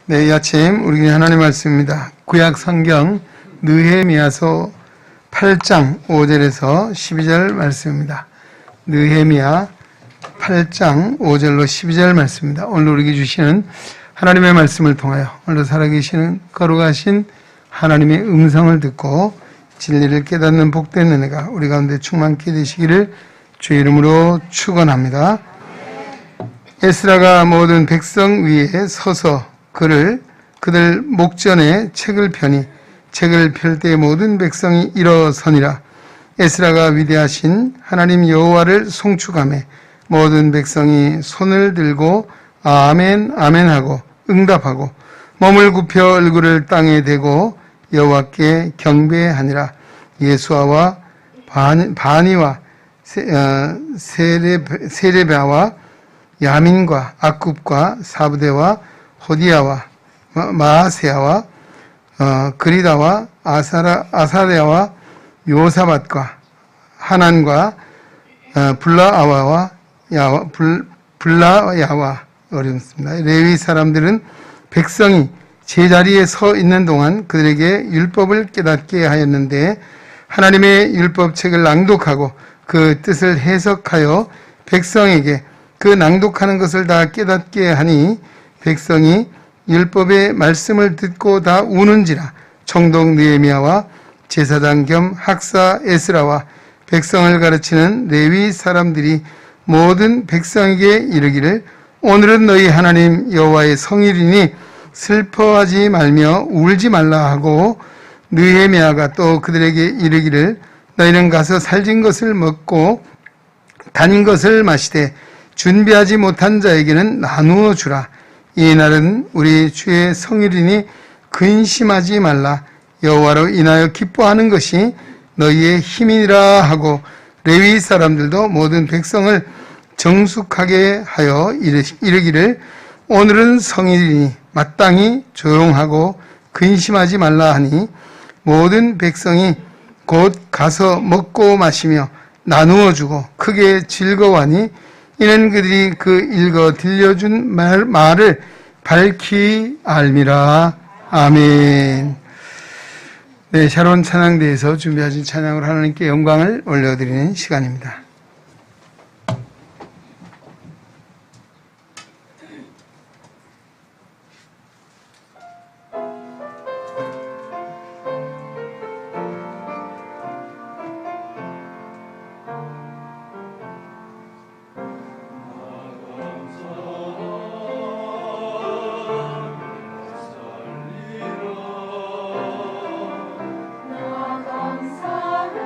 네, 이 아침 우리 하나님 말씀입니다. 구약 성경 느헤미야서 8장 5절에서 12절 말씀입니다. 느헤미야 8장 5절로 12절 말씀입니다. 오늘 우리에게 주시는 하나님의 말씀을 통하여 오늘도 살아계시는 거룩하신 하나님의 음성을 듣고 진리를 깨닫는 복된 은혜가 우리 가운데 충만케 되시기를 주의 이름으로 축원합니다. 에스라가 모든 백성 위에 서서 그들 목전에 책을 펴니 책을 펼 때 모든 백성이 일어서니라. 에스라가 위대하신 하나님 여호와를 송축하매 모든 백성이 손을 들고 아멘 아멘 하고 응답하고 몸을 굽혀 얼굴을 땅에 대고 여호와께 경배하니라. 예수아와 바니와 세레바와 야민과 악굽과 사부대와 호디야와 마아세야와 그리다와 아사레아와 요사밧과 하난과 블라야와 어렵습니다. 레위 사람들은 백성이 제자리에 서 있는 동안 그들에게 율법을 깨닫게 하였는데 하나님의 율법책을 낭독하고 그 뜻을 해석하여 백성에게 그 낭독하는 것을 다 깨닫게 하니 백성이 율법의 말씀을 듣고 다 우는지라. 총독 느헤미야와 제사장 겸 학사 에스라와 백성을 가르치는 레위 사람들이 모든 백성에게 이르기를 오늘은 너희 하나님 여호와의 성일이니 슬퍼하지 말며 울지 말라 하고 느헤미야가 또 그들에게 이르기를 너희는 가서 살진 것을 먹고 단 것을 마시되 준비하지 못한 자에게는 나누어 주라. 이 날은 우리 주의 성일이니 근심하지 말라. 여호와로 인하여 기뻐하는 것이 너희의 힘이라 하고 레위 사람들도 모든 백성을 정숙하게 하여 이르기를 오늘은 성일이니 마땅히 조용하고 근심하지 말라 하니 모든 백성이 곧 가서 먹고 마시며 나누어 주고 크게 즐거워하니 이는 그들이 그 읽어 들려준 말을 밝히 알미라. 아멘. 네, 샤론 찬양대에서 준비하신 찬양으로 하나님께 영광을 올려드리는 시간입니다. 감사를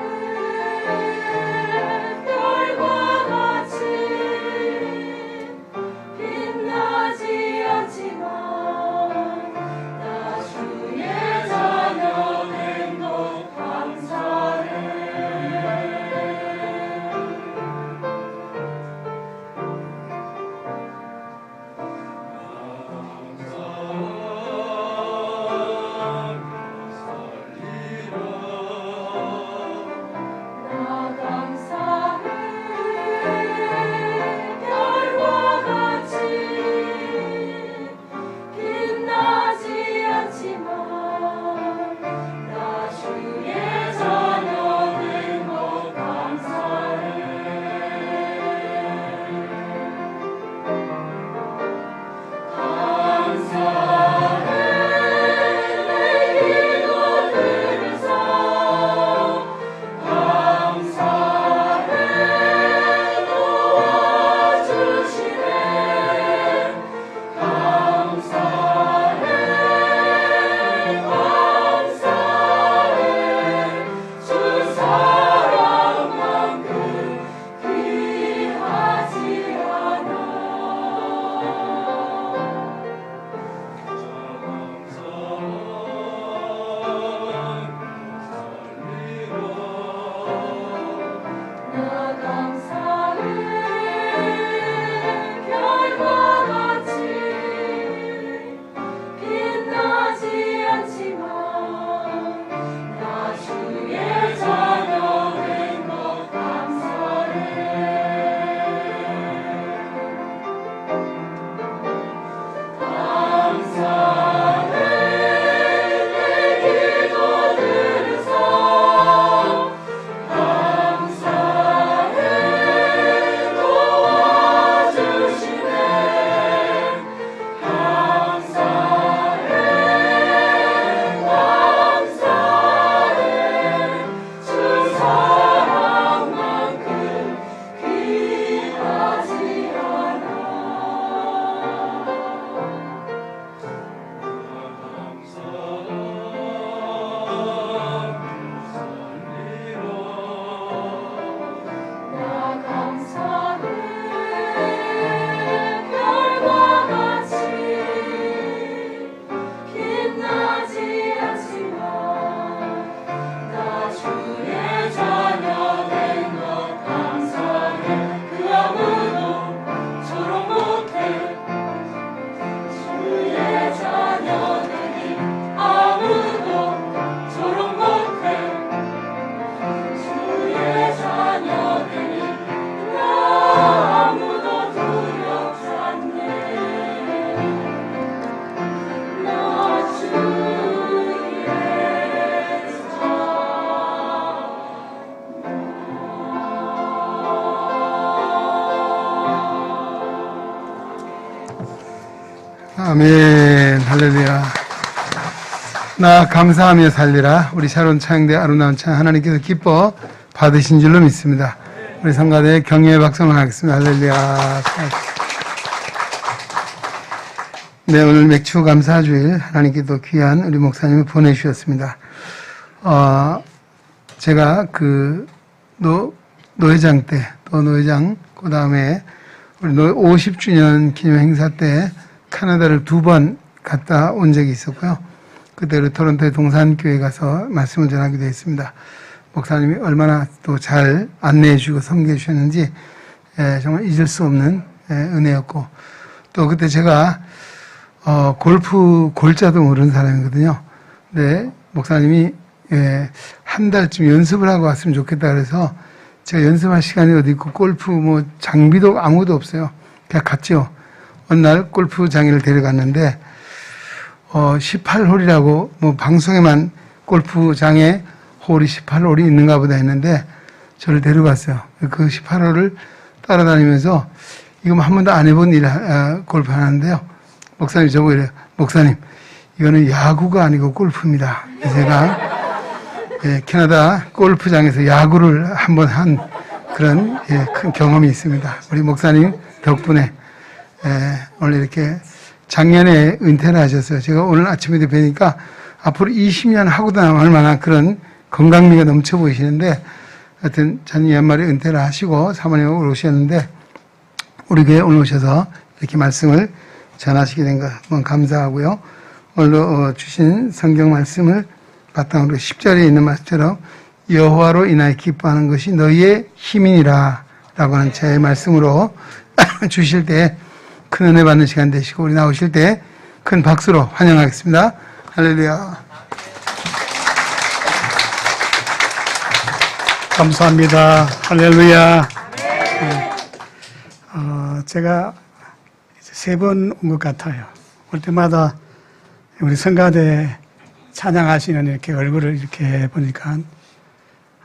아멘. 할렐루야. 나 감사하며 살리라. 우리 샤론 찬양대 아름다운 찬양 하나님께서 기뻐 받으신 줄로 믿습니다. 우리 성가대 경외의 박수를 하겠습니다. 할렐루야. 네, 오늘 맥주 감사주일 하나님께도 귀한 우리 목사님을 보내주셨습니다. 제가 노회장 때, 또 노회장, 그 다음에 우리 50주년 기념 행사 때 캐나다를 2번 갔다 온 적이 있었고요. 그때 토론토의 동산교회 가서 말씀을 전하기도 했습니다. 목사님이 얼마나 또 잘 안내해 주고 섬겨 주셨는지 정말 잊을 수 없는 은혜였고, 또 그때 제가 골프 골자도 모르는 사람이거든요. 근데 목사님이 한 달쯤 연습을 하고 왔으면 좋겠다 그래서 제가 연습할 시간이 어디 있고 골프 장비도 아무도 없어요. 그냥 갔죠. 어느 날 골프장에를 데려갔는데 18홀이라고 방송에만 골프장에 홀이 18홀이 있는가 보다 했는데 저를 데려갔어요. 그 18홀을 따라다니면서 이거 한 번도 안 해본 골프 하는데요. 목사님이 저보고 이래요. 목사님, 이거는 야구가 아니고 골프입니다. 제가 캐나다 골프장에서 야구를 한번 한 그런 큰 경험이 있습니다. 우리 목사님 덕분에 오늘 이렇게 작년에 은퇴를 하셨어요. 제가 오늘 아침에도 뵈니까 앞으로 20년 하고도 남을 만한 그런 건강미가 넘쳐 보이시는데, 하여튼 작년 연말에 은퇴를 하시고 사모님하고 오셨는데 우리 교회에 오늘 오셔서 이렇게 말씀을 전하시게 된 것 너무 감사하고요. 오늘 주신 성경 말씀을 바탕으로 10절에 있는 말씀처럼 여호와로 인하여 기뻐하는 것이 너희의 힘이니라 라고 하는 제 말씀으로 주실 때 큰 은혜 받는 시간 되시고, 우리 나오실 때 큰 박수로 환영하겠습니다. 할렐루야. 감사합니다. 할렐루야. 제가 3번 온 것 같아요. 올 때마다 우리 성가대 찬양하시는 이렇게 얼굴을 이렇게 보니까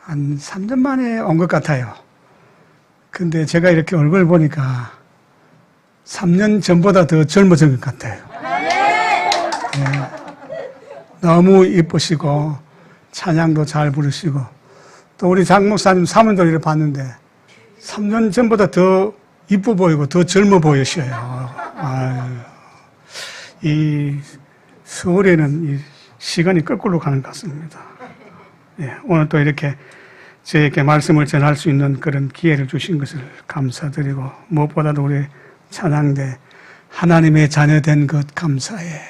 한 3년 만에 온 것 같아요. 근데 제가 이렇게 얼굴을 보니까 3년 전보다 더 젊어진 것 같아요. 너무 이쁘시고 찬양도 잘 부르시고, 또 우리 장 목사님 사모님들을 봤는데 3년 전보다 더 이뻐 보이고 더 젊어 보이셔요. 이 서울에는 이 시간이 거꾸로 가는 것 같습니다. 오늘 또 이렇게 저에게 말씀을 전할 수 있는 그런 기회를 주신 것을 감사드리고, 무엇보다도 우리 찬양대 하나님의 자녀된 것 감사해.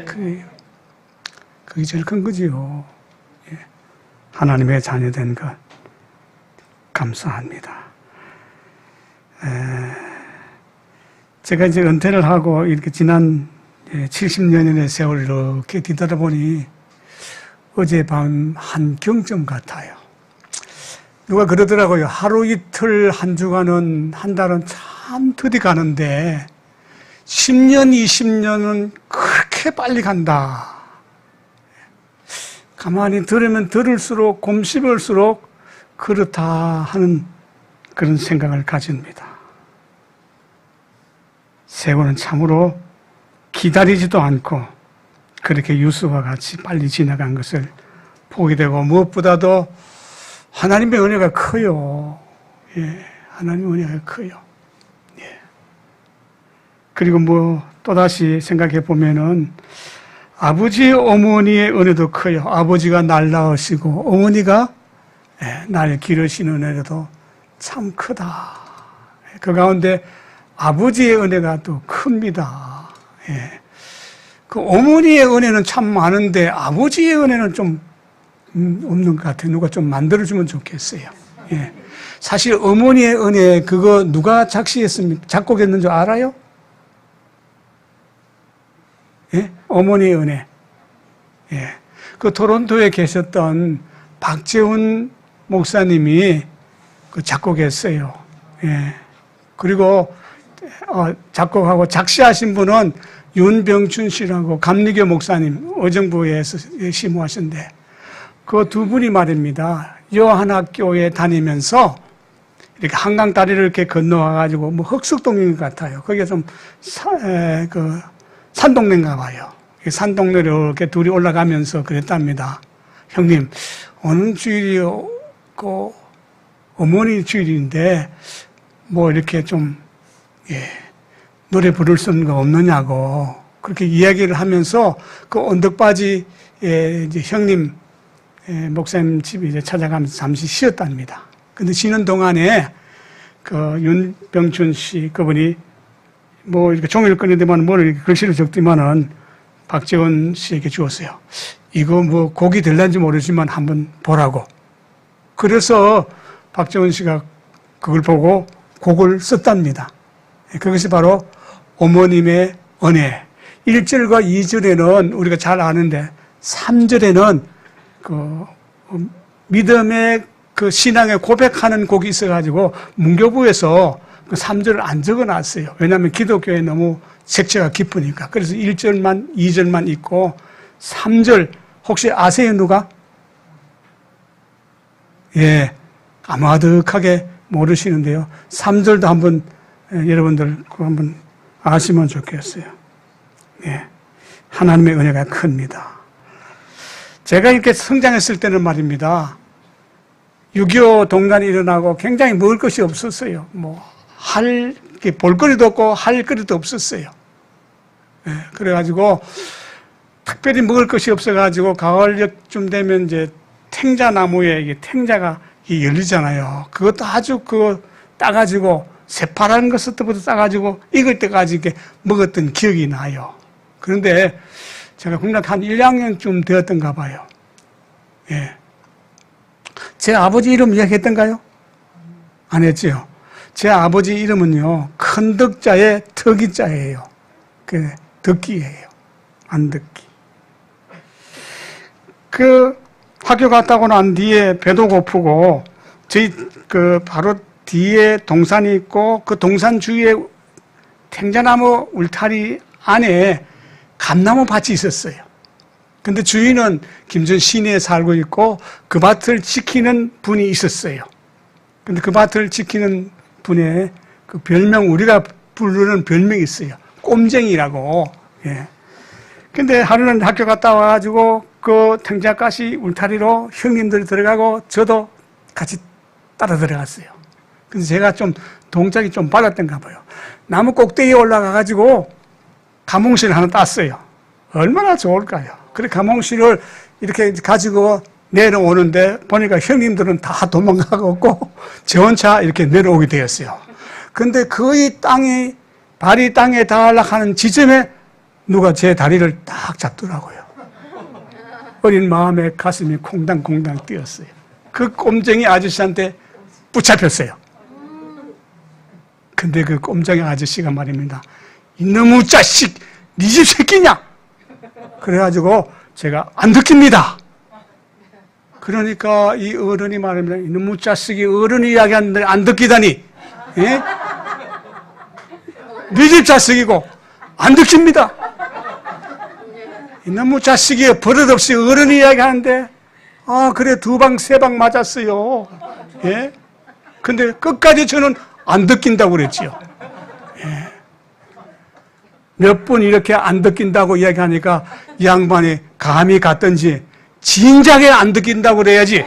그게 제일 큰 거지요. 하나님의 자녀된 것 감사합니다. 제가 이제 은퇴를 하고 이렇게 지난 70년의 세월을 이렇게 뒤돌아보니 어젯밤 한 경점 같아요. 누가 그러더라고요. 하루 이틀 한 주간은, 한 달은 참 더디 가는데 10년, 20년은 그렇게 빨리 간다. 가만히 들으면 들을수록 곰씹을수록 그렇다 하는 그런 생각을 가집니다. 세월은 참으로 기다리지도 않고 그렇게 유수와 같이 빨리 지나간 것을 보게 되고, 무엇보다도 하나님의 은혜가 커요. 하나님의 은혜가 커요. 그리고 또다시 생각해 보면은 아버지, 어머니의 은혜도 커요. 아버지가 날 낳으시고 어머니가 날 기르시는 은혜도 참 크다. 그 가운데 아버지의 은혜가 또 큽니다. 그 어머니의 은혜는 참 많은데 아버지의 은혜는 좀 없는 것 같아요. 누가 좀 만들어주면 좋겠어요. 사실 어머니의 은혜 그거 누가 작곡했는 줄 알아요? 어머니의 은혜. 그 토론토에 계셨던 박재훈 목사님이 그 작곡했어요. 그리고 작곡하고 작시하신 분은 윤병춘 씨라고 감리교 목사님, 의정부에서 심호하신데, 그 두 분이 말입니다. 요한학교에 다니면서 이렇게 한강 다리를 이렇게 건너와가지고 흑석동인 것 같아요. 거기에 좀 산동네인가 봐요. 산동네로 이렇게 둘이 올라가면서 그랬답니다. 형님, 오늘 주일이 어머니 주일인데 뭐 이렇게 좀 노래 부를 수 있는 거 없느냐고 그렇게 이야기를 하면서 그 언덕바지에 이제 형님 목사님 집에 이제 찾아가면서 잠시 쉬었답니다. 근데 쉬는 동안에 그 윤병춘 씨 그분이 뭐 이렇게 종이를 꺼내더만 뭘 이렇게 글씨를 적더만은 박재원 씨에게 주었어요. 이거 뭐 곡이 될란지 모르지만 한번 보라고. 그래서 박재원 씨가 그걸 보고 곡을 썼답니다. 그것이 바로 어머님의 은혜. 1절과 2절에는 우리가 잘 아는데 3절에는 그 믿음의 그 신앙에 고백하는 곡이 있어가지고 문교부에서 그 3절을 안 적어놨어요. 왜냐하면 기독교에 너무 색채가 깊으니까. 그래서 1절만 2절만 있고 3절 혹시 아세요 누가? 아마득하게 모르시는데요. 3절도 한번 여러분들 그거 한번 아시면 좋겠어요. 하나님의 은혜가 큽니다. 제가 이렇게 성장했을 때는 말입니다. 6.25 동란이 일어나고 굉장히 먹을 것이 없었어요. 볼거리도 없고 할 거리도 없었어요. 그래가지고 특별히 먹을 것이 없어가지고 가을쯤 되면 이제 탱자나무에 이게 탱자가 열리잖아요. 그것도 아주 따가지고 새파란 것부터 따가지고 익을 때까지 이렇게 먹었던 기억이 나요. 그런데 제가 국락 한 1, 2학년쯤 되었던가 봐요. 제 아버지 이름 이야기했던가요? 안 했지요. 제 아버지 이름은요, 큰 덕자에 덕이자예요. 덕기예요. 안덕기. 학교 갔다 오고 난 뒤에 배도 고프고, 저희 바로 뒤에 동산이 있고, 그 동산 주위에 탱자나무 울타리 안에 감나무 밭이 있었어요. 근데 주인은 김전 시내에 살고 있고, 그 밭을 지키는 분이 있었어요. 근데 그 밭을 지키는 분의 그 별명, 우리가 부르는 별명이 있어요. 꼼쟁이라고. 근데 하루는 학교 갔다 와가지고 그 탱자가시 울타리로 형님들이 들어가고 저도 같이 따라 들어갔어요. 근데 제가 좀 동작이 좀 빨랐던가 봐요. 나무 꼭대기에 올라가가지고 가몽실 하나 땄어요. 얼마나 좋을까요? 그래 가몽실을 이렇게 가지고 내려오는데 보니까 형님들은 다 도망가고 저 혼자 이렇게 내려오게 되었어요. 근데 거의 발이 땅에 닿으려고 지점에 누가 제 다리를 딱 잡더라고요. 어린 마음에 가슴이 콩당콩당 뛰었어요. 그 꼼쟁이 아저씨한테 붙잡혔어요. 근데 그 꼼쟁이 아저씨가 말입니다. 이놈의 자식, 네 집 새끼냐? 그래가지고 제가 안 듣깁니다. 그러니까 이 어른이 말합니다. 이놈의 자식이 어른이 이야기하는데 안 듣기다니. 네 집 자식이고 안 듣깁니다. 이놈의 자식이 버릇없이 어른이 이야기하는데 그래 2방 3방 맞았어요. 근데 끝까지 저는 안 듣긴다고 그랬지요. 몇 번 이렇게 안 듣긴다고 이야기하니까 이 양반이 감이 갔던지 진작에 안 듣긴다고 그래야지.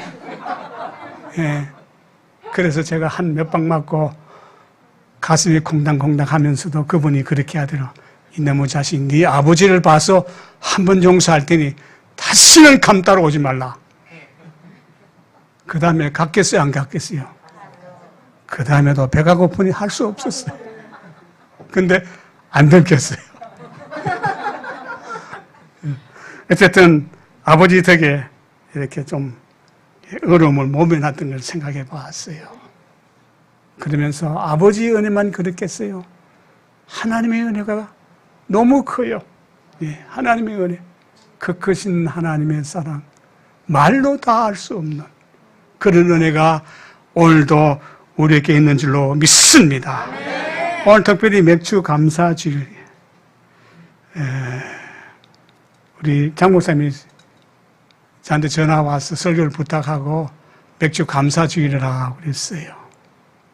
그래서 제가 한 몇 방 맞고 가슴이 콩당콩당 하면서도 그분이 그렇게 하더라. 이놈의 자식, 네 아버지를 봐서 한 번 용서할 테니 다시는 감 따러 오지 말라. 그 다음에 갔겠어요, 안 갔겠어요? 그 다음에도 배가 고프니 할 수 없었어요. 근데 안 들켰어요. 어쨌든 아버지 덕에 이렇게 좀 어려움을 모면했던 걸 생각해 봤어요. 그러면서 아버지 은혜만 그랬겠어요? 하나님의 은혜가 너무 커요. 하나님의 은혜, 그 크신 하나님의 사랑, 말로 다 알 수 없는 그런 은혜가 오늘도 우리에게 있는 줄로 믿습니다. 오늘 특별히 맥주 감사주일, 우리 장 목사님이 저한테 전화 와서 설교를 부탁하고 맥주 감사주일을 하라고 그랬어요.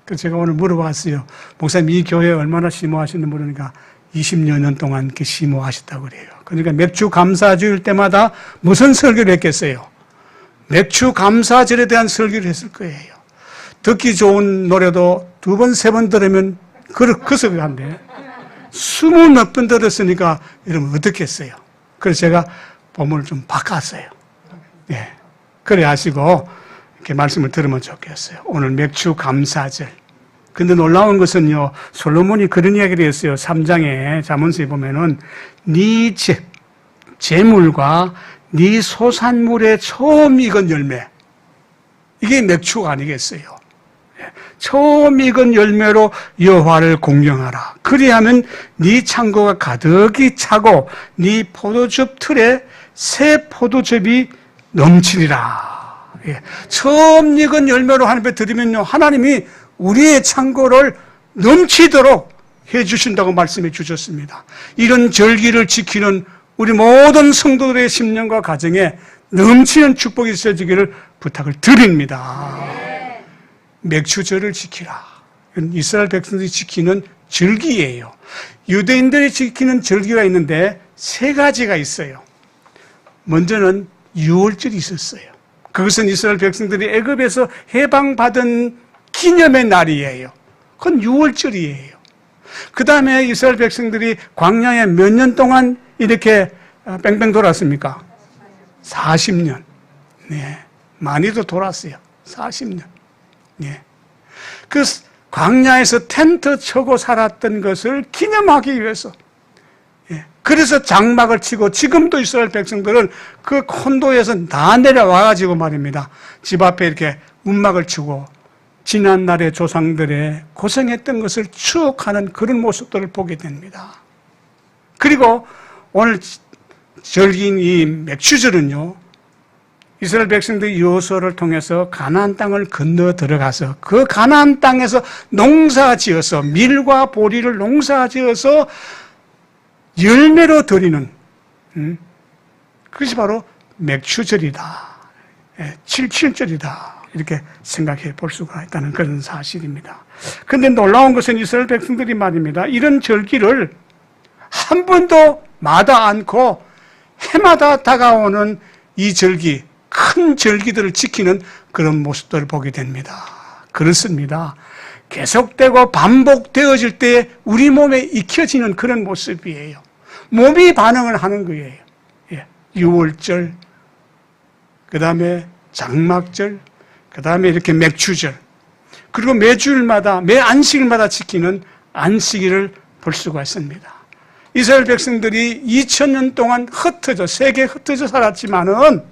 그래서 제가 오늘 물어봤어요. 목사님 이 교회 얼마나 심오하시는지 모르니까 20여 년 동안 이렇게 심호하셨다고 그래요. 그러니까 맥주 감사주일 때마다 무슨 설교를 했겠어요? 맥주 감사절에 대한 설교를 했을 거예요. 듣기 좋은 노래도 2번, 3번 들으면 그석한데 20몇 번 들었으니까 여러분 어떻겠어요? 그래서 제가 본문을 좀 바꿨어요. 예. 그래 하시고 이렇게 말씀을 들으면 좋겠어요. 오늘 맥주 감사절. 근데 놀라운 것은요, 솔로몬이 그런 이야기를 했어요. 3장에 잠언서에 보면은 네 재물과 네 소산물의 처음 익은 열매, 이게 맥주가 아니겠어요. 처음 익은 열매로 여호와를 공경하라. 그리하면 네 창고가 가득히 차고 네 포도즙 틀에 새 포도즙이 넘치리라. 예. 처음 익은 열매로 하나님께 드리면요, 하나님이 우리의 창고를 넘치도록 해주신다고 말씀해 주셨습니다. 이런 절기를 지키는 우리 모든 성도들의 심령과 가정에 넘치는 축복이 있어지기를 부탁을 드립니다. 맥주절을 지키라. 이스라엘 백성들이 지키는 절기예요. 유대인들이 지키는 절기가 있는데 3가지가 있어요. 먼저는 유월절이 있었어요. 그것은 이스라엘 백성들이 애굽에서 해방받은 기념의 날이에요. 그건 유월절이에요. 그 다음에 이스라엘 백성들이 광야에 몇 년 동안 이렇게 뺑뺑 돌았습니까? 40년. 네. 많이도 돌았어요. 40년. 네. 그 광야에서 텐트 쳐고 살았던 것을 기념하기 위해서. 예. 그래서 장막을 치고 지금도 이스라엘 백성들은 그 콘도에서 다 내려와가지고 말입니다. 집 앞에 이렇게 움막을 치고 지난날의 조상들의 고생했던 것을 추억하는 그런 모습들을 보게 됩니다. 그리고 오늘 절기인 이 맥주절은요, 이스라엘 백성들이 여호수아를 통해서 가나안 땅을 건너 들어가서 그 가나안 땅에서 농사지어서 밀과 보리를 농사지어서 열매로 드리는 그것이 바로 맥주절이다. 77절이다. 이렇게 생각해 볼 수가 있다는 그런 사실입니다. 그런데 놀라운 것은 이스라엘 백성들이 말입니다. 이런 절기를 한 번도 마다 않고 해마다 다가오는 이 절기, 큰 절기들을 지키는 그런 모습들을 보게 됩니다. 그렇습니다. 계속되고 반복되어질 때 우리 몸에 익혀지는 그런 모습이에요. 몸이 반응을 하는 거예요. 예. 유월절, 그 다음에 장막절, 그 다음에 이렇게 맥주절, 그리고 매주일마다, 매 안식일마다 지키는 안식일을 볼 수가 있습니다. 이스라엘 백성들이 2000년 동안 세계에 흩어져 살았지만은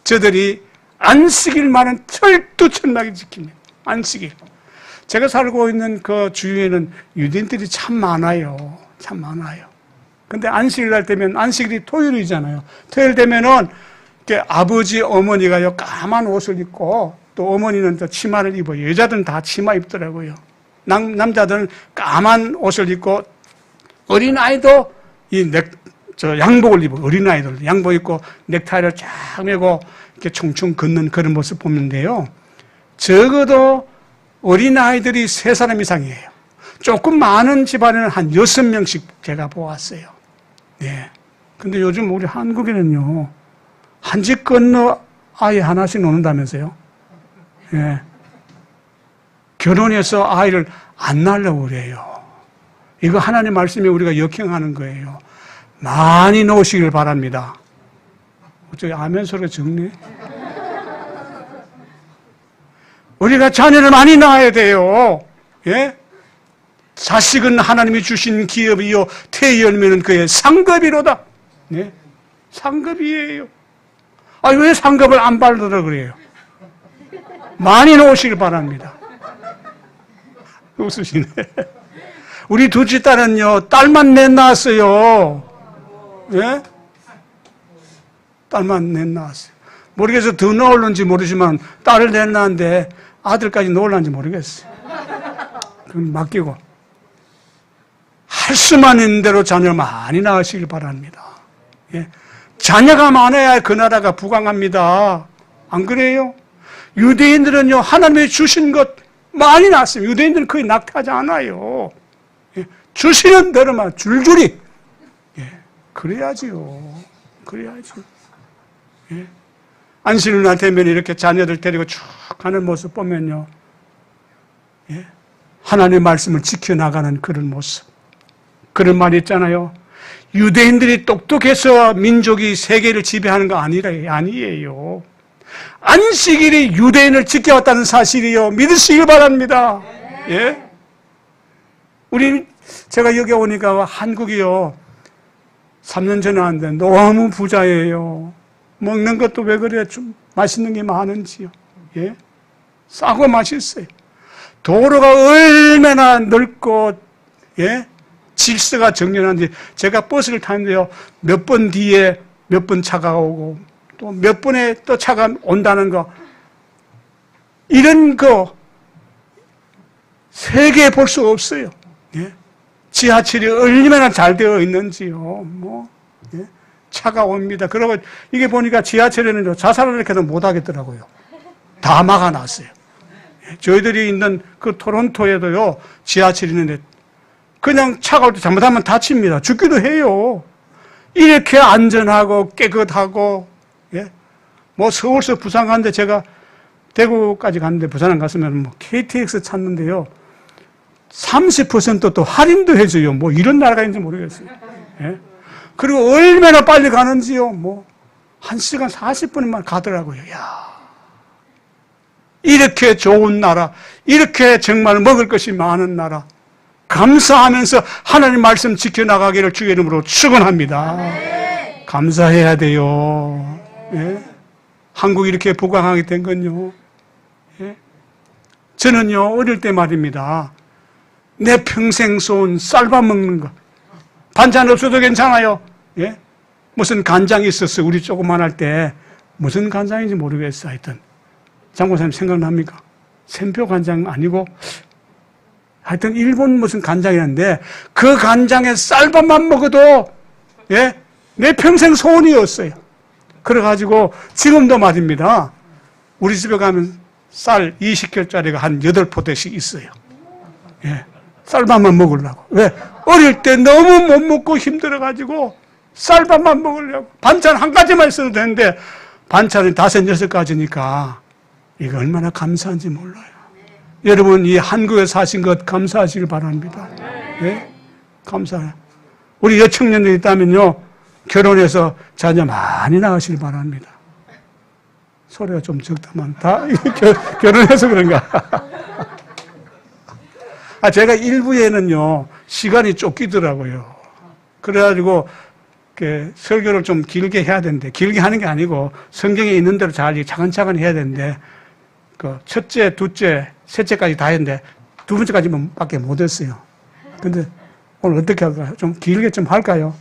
저들이 안식일만은 철두철미하게 지킵니다. 안식일. 제가 살고 있는 그 주위에는 유대인들이 참 많아요. 참 많아요. 근데 안식일 날 되면, 안식일이 토요일이잖아요. 토요일 되면은 아버지, 어머니가요, 까만 옷을 입고 또 어머니는 또 치마를 입어요. 여자들은 다 치마 입더라고요. 남자들은 까만 옷을 입고 어린아이도 양복을 입어. 어린아이들 양복 입고 넥타이를 쫙 메고 이렇게 총총 걷는 그런 모습 보는데요. 적어도 어린아이들이 3사람 이상이에요. 조금 많은 집안에는 한 6명씩 제가 보았어요. 네. 근데 요즘 우리 한국에는요, 한 집 건너 아이 하나씩 놓는다면서요? 예. 결혼해서 아이를 안 낳으려고 그래요. 이거 하나님 말씀에 우리가 역행하는 거예요. 많이 놓으시길 바랍니다. 어쩌게 아멘 소리가 적네? 우리가 자녀를 많이 낳아야 돼요. 예? 자식은 하나님이 주신 기업이요, 태의 열매는 그의 상급이로다. 네? 상급이에요. 아, 왜 상급을 안 받으라 그래요? 많이 놓으시길 바랍니다. 웃으시네. 우리 둘째 딸은요, 딸만 넷 낳았어요. 예? 딸만 넷 낳았어요. 모르겠어요. 더 넣을는지 모르지만 딸을 넷 낳았는데 아들까지 넣을는지 모르겠어요. 그럼 맡기고. 할 수만 있는 대로 자녀를 많이 낳으시길 바랍니다. 예? 자녀가 많아야 그 나라가 부강합니다. 안 그래요? 유대인들은요, 하나님이 주신 것 많이 낳습니다. 유대인들은 거의 낙태하지 않아요. 예? 주시는 대로만 줄줄이. 예, 그래야지요. 그래야지. 예. 안식일 날 되면 이렇게 자녀들 데리고 쭉 가는 모습 보면요. 예. 하나님의 말씀을 지켜나가는 그런 모습. 그런 말이 있잖아요. 유대인들이 똑똑해서 민족이 세계를 지배하는 거 아니에요. 안식일이 유대인을 지켜왔다는 사실이요. 믿으시길 바랍니다. 예? 제가 여기 오니까 한국이요. 3년 전에 왔는데 너무 부자예요. 먹는 것도 왜 그래? 좀 맛있는 게 많은지요. 예? 싸고 맛있어요. 도로가 얼마나 넓고, 예? 질서가 정연한지, 제가 버스를 타는데요, 몇 번 뒤에 몇 번 차가 오고, 또 몇 번에 또 차가 온다는 거, 이런 거, 세계에 볼 수 없어요. 예? 지하철이 얼마나 잘 되어 있는지요, 예? 차가 옵니다. 그러고, 이게 보니까 지하철에는 자살을 이렇게 해도 못 하겠더라고요. 다 막아놨어요. 예? 저희들이 있는 그 토론토에도요, 지하철이 있는데, 그냥 차가 올 때 잘못하면 다칩니다. 죽기도 해요. 이렇게 안전하고 깨끗하고, 예? 서울서 부산 갔는데 제가 대구까지 갔는데 부산 안 갔으면 KTX 찾는데요. 30% 또 할인도 해줘요. 이런 나라가 있는지 모르겠어요. 예? 그리고 얼마나 빨리 가는지요. 1시간 40분만 가더라고요. 야, 이렇게 좋은 나라, 이렇게 정말 먹을 것이 많은 나라. 감사하면서 하나님 말씀 지켜나가기를 주의 이름으로 축원합니다. 감사해야 돼요. 예? 한국이 이렇게 부강하게 된 건요. 예? 저는요, 어릴 때 말입니다. 내 평생 쏜 쌀밥 먹는 거. 반찬 없어도 괜찮아요. 예? 무슨 간장이 있었어요. 우리 조그만 할 때. 무슨 간장인지 모르겠어요. 하여튼. 장고사님 생각납니까? 샘표 간장 아니고, 하여튼 일본 무슨 간장이었는데 그 간장에 쌀밥만 먹어도 예? 내 평생 소원이었어요. 그래가지고 지금도 말입니다. 우리 집에 가면 쌀 20개짜리가 한 8포대씩 있어요. 예. 쌀밥만 먹으려고. 왜? 어릴 때 너무 못 먹고 힘들어가지고 쌀밥만 먹으려고. 반찬 한 가지만 있어도 되는데 반찬이 5, 6가지니까 이거 얼마나 감사한지 몰라요. 여러분, 이 한국에 사신 것 감사하시길 바랍니다. 네? 감사해요. 우리 여청년들이 있다면요, 결혼해서 자녀 많이 낳으시길 바랍니다. 소리가 좀 적다만, 다 결혼해서 그런가. 제가 일부에는요, 시간이 쫓기더라고요. 그래가지고, 설교를 좀 길게 해야 되는데, 길게 하는 게 아니고, 성경에 있는 대로 잘 차근차근 해야 되는데, 첫째, 둘째, 셋째까지 다 했는데, 2번째까지만 밖에 못 했어요. 근데 오늘 어떻게 할까요? 좀 길게 좀 할까요?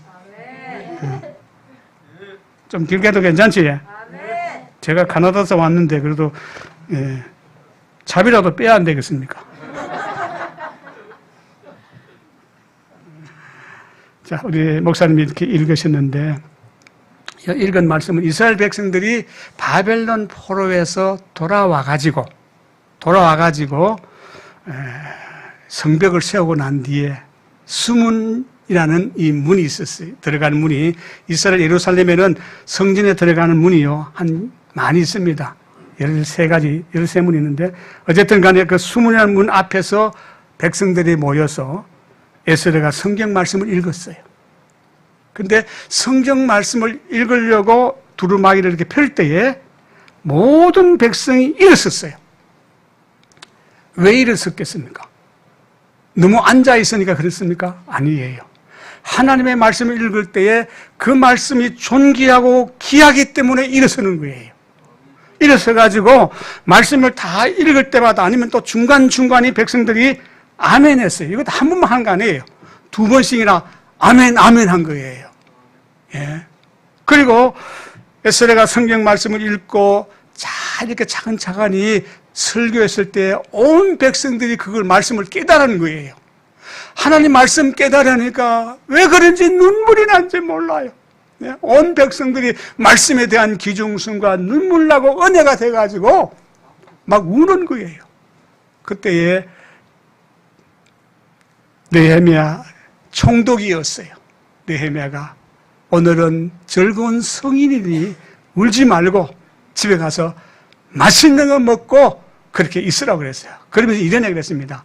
좀 길게 해도 괜찮지? 제가 가나다에서 왔는데, 그래도, 예, 차비라도 빼야 안 되겠습니까? 자, 우리 목사님이 이렇게 읽으셨는데, 읽은 말씀은 이스라엘 백성들이 바벨론 포로에서 돌아와가지고 성벽을 세우고 난 뒤에 수문이라는 이 문이 있었어요. 들어가는 문이. 이스라엘 예루살렘에는 성전에 들어가는 문이요. 많이 있습니다. 13가지, 13문이 있는데, 어쨌든 간에 그 수문이라는 문 앞에서 백성들이 모여서 에스라가 성경 말씀을 읽었어요. 근데 성경 말씀을 읽으려고 두루마기를 이렇게 펼 때에 모든 백성이 일어섰어요. 왜 일어섰겠습니까? 너무 앉아있으니까 그렇습니까? 아니에요. 하나님의 말씀을 읽을 때에 그 말씀이 존귀하고 귀하기 때문에 일어서는 거예요. 일어서가지고 말씀을 다 읽을 때마다 아니면 또 중간중간에 백성들이 아멘 했어요. 이것도 한 번만 한 거 아니에요. 2번씩이나 아멘, 아멘 한 거예요. 예. 그리고 에스라가 성경 말씀을 읽고 잘 이렇게 차근차근히 설교했을 때 온 백성들이 그걸 말씀을 깨달은 거예요. 하나님 말씀 깨달으니까 왜 그런지 눈물이 난지 몰라요. 예. 온 백성들이 말씀에 대한 기중심과 눈물 나고 은혜가 돼가지고 막 우는 거예요. 그때에 느헤미야 총독이었어요. 느헤미야가 오늘은 즐거운 성인이니 울지 말고 집에 가서 맛있는 거 먹고 그렇게 있으라고 그랬어요. 그러면서 이런 얘기를 했습니다.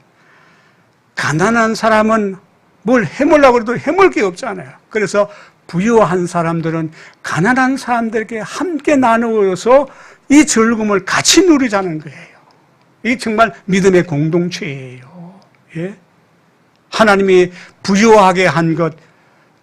가난한 사람은 뭘 해먹으려고 해도 해먹을 게 없잖아요. 그래서 부유한 사람들은 가난한 사람들에게 함께 나누어서 이 즐거움을 같이 누리자는 거예요. 이게 정말 믿음의 공동체예요. 예? 하나님이 부유하게 한 것,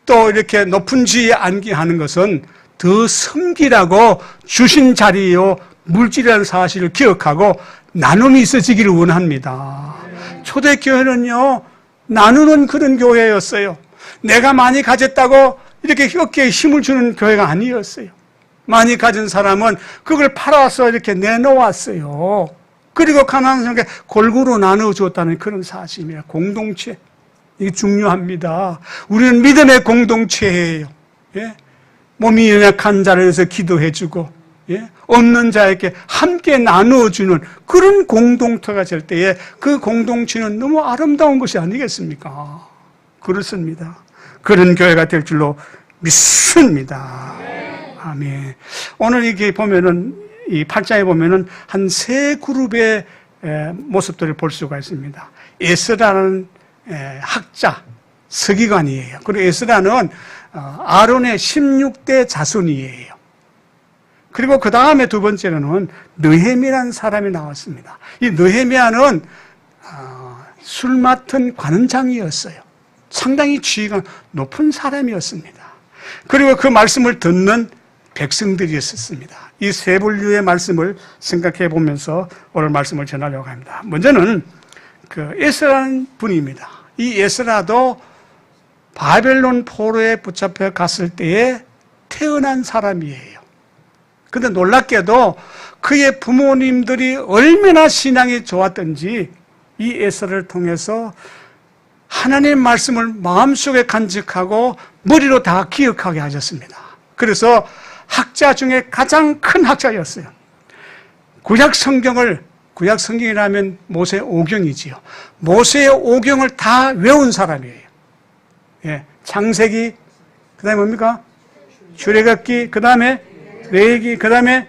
또 이렇게 높은 지위에 앉게 하는 것은 더 섬기라고 주신 자리요 물질이라는 사실을 기억하고 나눔이 있어지기를 원합니다. 초대교회는요, 나누는 그런 교회였어요. 내가 많이 가졌다고 이렇게 어깨에 힘을 주는 교회가 아니었어요. 많이 가진 사람은 그걸 팔아서 이렇게 내놓았어요. 그리고 가난한 사람에게 골고루 나눠주었다는 그런 사실입니다. 공동체. 이게 중요합니다. 우리는 믿음의 공동체예요. 예? 몸이 연약한 자를 위해서 기도해주고, 예? 없는 자에게 함께 나누어주는 그런 공동체가 될 때에 그 공동체는 너무 아름다운 것이 아니겠습니까? 그렇습니다. 그런 교회가 될 줄로 믿습니다. 아멘. 오늘 이게 보면은, 이 8장에 보면은 한 세 그룹의 모습들을 볼 수가 있습니다. 에스라는 학자, 서기관이에요. 그리고 에스라는 아론의 16대 자손이에요. 그리고 그 다음에 두 번째로는 느헤미야라는 사람이 나왔습니다. 이 느헤미야는 술 맡은 관원장이었어요. 상당히 지위가 높은 사람이었습니다. 그리고 그 말씀을 듣는 백성들이었습니다. 이 세 분류의 말씀을 생각해 보면서 오늘 말씀을 전하려고 합니다. 먼저는 그 에스라는 분입니다. 이 에스라도 바벨론 포로에 붙잡혀 갔을 때에 태어난 사람이에요. 근데 놀랍게도 그의 부모님들이 얼마나 신앙이 좋았던지 이 에스라를 통해서 하나님의 말씀을 마음속에 간직하고 머리로 다 기억하게 하셨습니다. 그래서 학자 중에 가장 큰 학자였어요. 구약 성경이라면 모세 오경이지요. 모세의 오경을 다 외운 사람이에요. 예, 창세기, 그 다음에 뭡니까? 출애굽기, 그 다음에 레위기, 그 다음에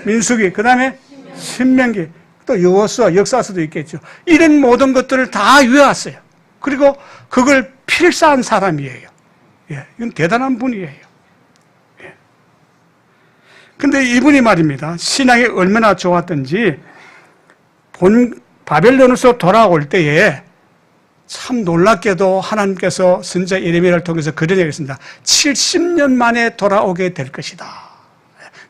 민수기, 그 다음에 신명기, 또 여호수아, 역사서도 있겠죠. 이런 모든 것들을 다 외웠어요. 그리고 그걸 필사한 사람이에요. 예, 이건 대단한 분이에요. 예. 근데 이분이 말입니다. 신앙이 얼마나 좋았던지 바벨론에서 돌아올 때에 참 놀랍게도 하나님께서 선지자 예레미야를 통해서 그런 얘기를 했습니다. 70년 만에 돌아오게 될 것이다.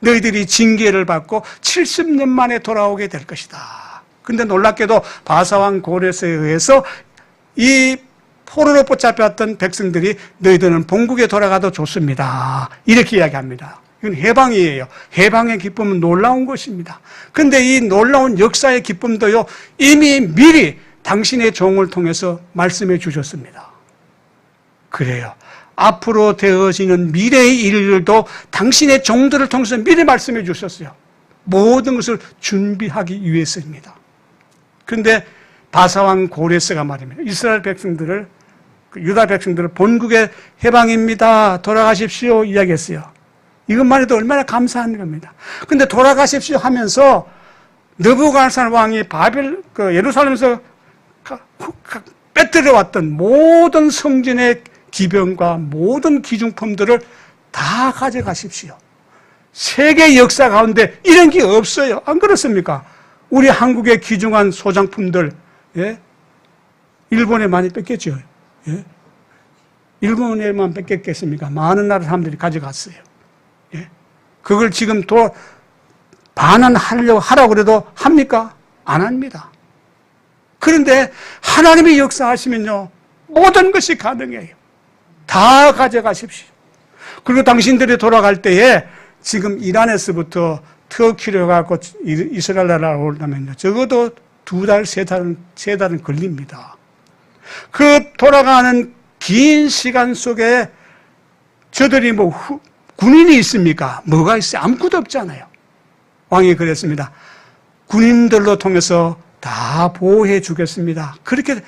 너희들이 징계를 받고 70년 만에 돌아오게 될 것이다. 근데 놀랍게도 바사왕 고레스에 의해서 이 포로로 붙잡혔던 백성들이 너희들은 본국에 돌아가도 좋습니다. 이렇게 이야기합니다. 이건 해방이에요. 해방의 기쁨은 놀라운 것입니다. 근데 이 놀라운 역사의 기쁨도요, 이미 미리 당신의 종을 통해서 말씀해 주셨습니다. 그래요. 앞으로 되어지는 미래의 일들도 당신의 종들을 통해서 미리 말씀해 주셨어요. 모든 것을 준비하기 위해서입니다. 그런데 바사왕 고레스가 말입니다. 이스라엘 백성들을, 유다 백성들을 본국의 해방입니다. 돌아가십시오. 이야기했어요. 이것만 해도 얼마나 감사한 겁니다. 근데 돌아가십시오 하면서 느부갓네살 왕이 예루살렘에서 빼뜨려 왔던 모든 성전의 기병과 모든 기중품들을 다 가져가십시오. 세계 역사 가운데 이런 게 없어요. 안 그렇습니까? 우리 한국의 귀중한 소장품들, 예? 일본에 많이 뺏겼죠. 예? 일본에만 뺏겼겠습니까? 많은 나라 사람들이 가져갔어요. 예? 그걸 지금 또 반환하라고 그래도 합니까? 안 합니다. 그런데 하나님이 역사하시면요, 모든 것이 가능해요. 다 가져가십시오. 그리고 당신들이 돌아갈 때에 지금 이란에서부터 터키로 가고 이스라엘 나라로 오려면요, 적어도 2달, 3달은 걸립니다. 그 돌아가는 긴 시간 속에 저들이 군인이 있습니까? 뭐가 있어요? 아무것도 없잖아요. 왕이 그랬습니다. 군인들로 통해서 다 보호해 주겠습니다. 그렇게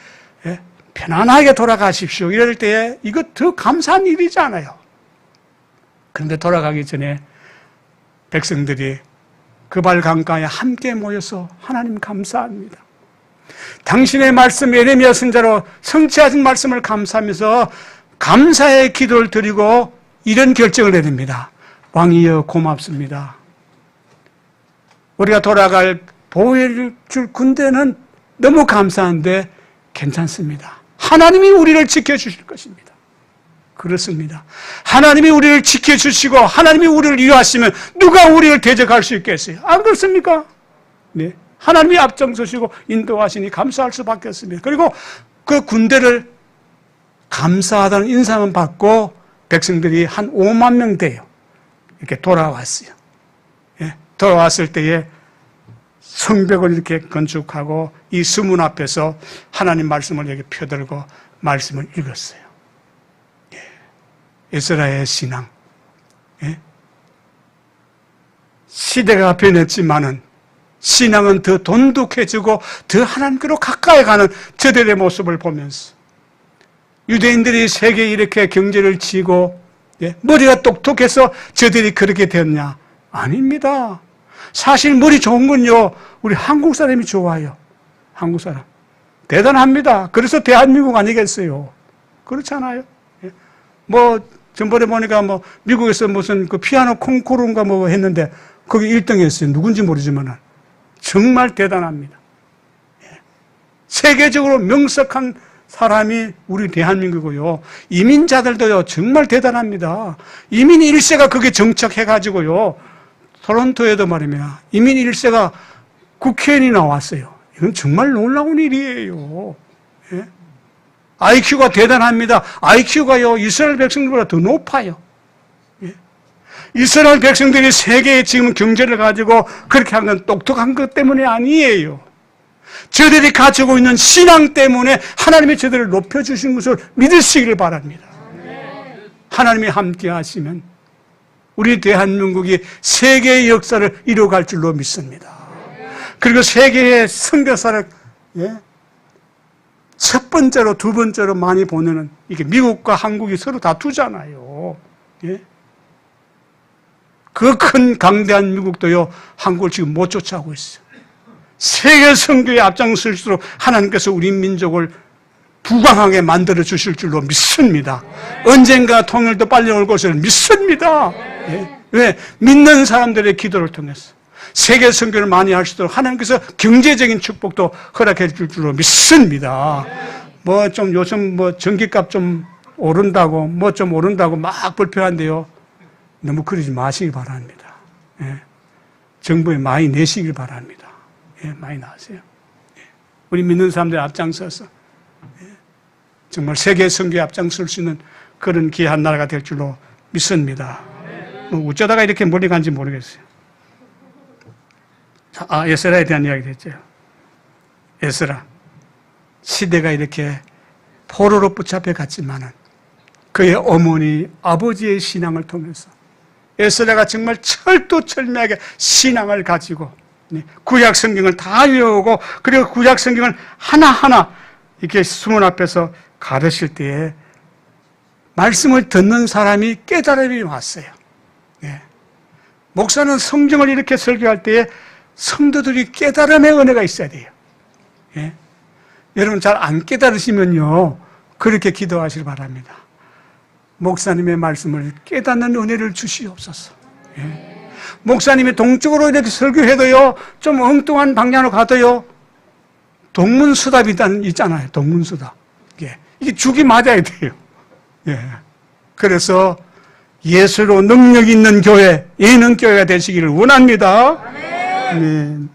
편안하게 돌아가십시오. 이럴 때에 이거 더 감사한 일이잖아요. 그런데 돌아가기 전에 백성들이 그발 강가에 함께 모여서 하나님 감사합니다. 당신의 말씀 예레미야 선지자로 성취하신 말씀을 감사하면서 감사의 기도를 드리고 이런 결정을 내립니다. 왕이여 고맙습니다. 우리가 돌아갈 보호해줄 군대는 너무 감사한데 괜찮습니다. 하나님이 우리를 지켜주실 것입니다. 그렇습니다. 하나님이 우리를 지켜주시고 하나님이 우리를 위로하시면 누가 우리를 대적할 수 있겠어요? 안 그렇습니까? 네. 하나님이 앞장서시고 인도하시니 감사할 수밖에 없습니다. 그리고 그 군대를 감사하다는 인상을 받고 백성들이 한 5만 명 돼요. 이렇게 돌아왔어요. 예. 돌아왔을 때에 성벽을 이렇게 건축하고 이 수문 앞에서 하나님 말씀을 이렇게 펴들고 말씀을 읽었어요. 예. 에스라의 신앙. 예. 시대가 변했지만은 신앙은 더 돈독해지고 더 하나님께로 가까이 가는 저들의 모습을 보면서 유대인들이 세계에 이렇게 경제를 지고 예, 머리가 똑똑해서 저들이 그렇게 되었냐? 아닙니다. 사실 머리 좋은 건요, 우리 한국 사람이 좋아요. 한국 사람. 대단합니다. 그래서 대한민국 아니겠어요? 그렇잖아요. 예. 전번에 보니까 미국에서 무슨 그 피아노 콩쿠르인가 했는데, 거기 1등 했어요. 누군지 모르지만, 정말 대단합니다. 예. 세계적으로 명석한 사람이 우리 대한민국이고요. 이민자들도요, 정말 대단합니다. 이민 1세가 거기에 정착해가지고요, 토론토에도 말입니다. 이민 1세가 국회의원이 나왔어요. 이건 정말 놀라운 일이에요. 예? IQ가 대단합니다. IQ가요, 이스라엘 백성들보다 더 높아요. 예? 이스라엘 백성들이 세계에 지금 경제를 가지고 그렇게 한 건 똑똑한 것 때문에 아니에요. 저들이 가지고 있는 신앙 때문에 하나님이 저들을 높여주신 것을 믿으시기를 바랍니다. 하나님이 함께 하시면 우리 대한민국이 세계의 역사를 이루어갈 줄로 믿습니다. 그리고 세계의 선교사를 첫 번째로 두 번째로 많이 보내는 이게 미국과 한국이 서로 다투잖아요. 예? 그 큰 강대한 미국도요, 한국을 지금 못 쫓아오고 있어요. 세계 선교에 앞장설수록 하나님께서 우리 민족을 부강하게 만들어 주실 줄로 믿습니다. 언젠가 통일도 빨리 올 것을 믿습니다. 예. 왜? 믿는 사람들의 기도를 통해서 세계 선교를 많이 할 수 있도록 하나님께서 경제적인 축복도 허락해 줄 줄로 믿습니다. 요즘 전기값 좀 오른다고 좀 오른다고 막 불평한데요. 너무 그러지 마시기 바랍니다. 예. 정부에 많이 내시길 바랍니다. 예, 많이 나으세요. 예. 우리 믿는 사람들 앞장서서 정말 세계 선교에 앞장설 수 있는 그런 귀한 나라가 될 줄로 믿습니다. 어쩌다가 이렇게 멀리 간지 모르겠어요. 에스라에 대한 이야기 됐죠. 에스라. 시대가 이렇게 포로로 붙잡혀 갔지만은 그의 어머니, 아버지의 신앙을 통해서 에스라가 정말 철두철미하게 신앙을 가지고 구약 성경을 다 외우고 그리고 구약 성경을 하나하나 이렇게 수문 앞에서 가르칠 때에 말씀을 듣는 사람이 깨달음이 왔어요. 네. 목사는 성경을 이렇게 설교할 때에 성도들이 깨달음의 은혜가 있어야 돼요. 예? 여러분 잘 안 깨달으시면요, 그렇게 기도하시길 바랍니다. 목사님의 말씀을 깨닫는 은혜를 주시옵소서. 예? 목사님이 동쪽으로 이렇게 설교해도요, 좀 엉뚱한 방향으로 가도요, 동문서답이 있잖아요. 동문서답. 예. 이게 죽이 맞아야 돼요. 예. 그래서 예수로 능력 있는 교회, 예능교회가 되시기를 원합니다. 아멘.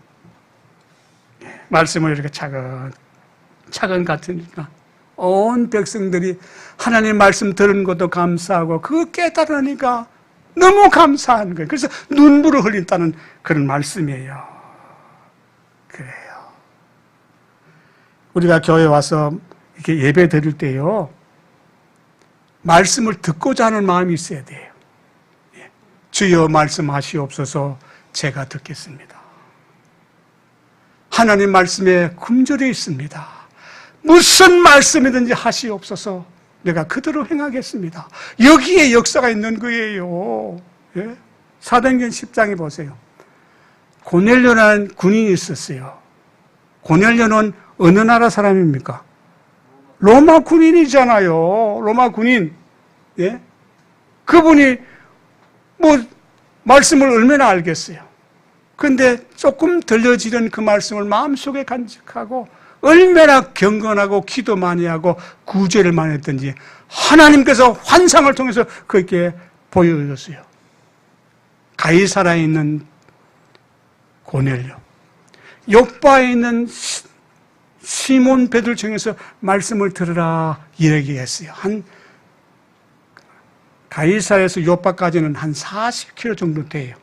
예. 말씀을 이렇게 차근 같으니까 온 백성들이 하나님 말씀 들은 것도 감사하고 그거 깨달으니까 너무 감사한 거예요. 그래서 눈물을 흘린다는 그런 말씀이에요. 그래요. 우리가 교회 와서 이렇게 예배 드릴 때요, 말씀을 듣고자 하는 마음이 있어야 돼요. 예. 주여 말씀하시옵소서, 제가 듣겠습니다. 하나님 말씀에 금절이 있습니다. 무슨 말씀이든지 하시옵소서. 내가 그대로 행하겠습니다. 여기에 역사가 있는 거예요. 예? 사도행전 10장에 보세요. 고넬료라는 군인이 있었어요. 고넬료는 어느 나라 사람입니까? 로마 군인이잖아요. 로마 군인. 예? 그분이 말씀을 얼마나 알겠어요. 그런데 조금 들려지는 그 말씀을 마음속에 간직하고 얼마나 경건하고 기도 많이 하고 구제를 많이 했던지 하나님께서 환상을 통해서 그렇게 보여줬어요. 가이사라에 있는 고넬료, 요바에 있는 시몬 베드로를 통해서 말씀을 들으라 이렇게 했어요. 가이사에서 요바까지는 한 40km 정도 돼요.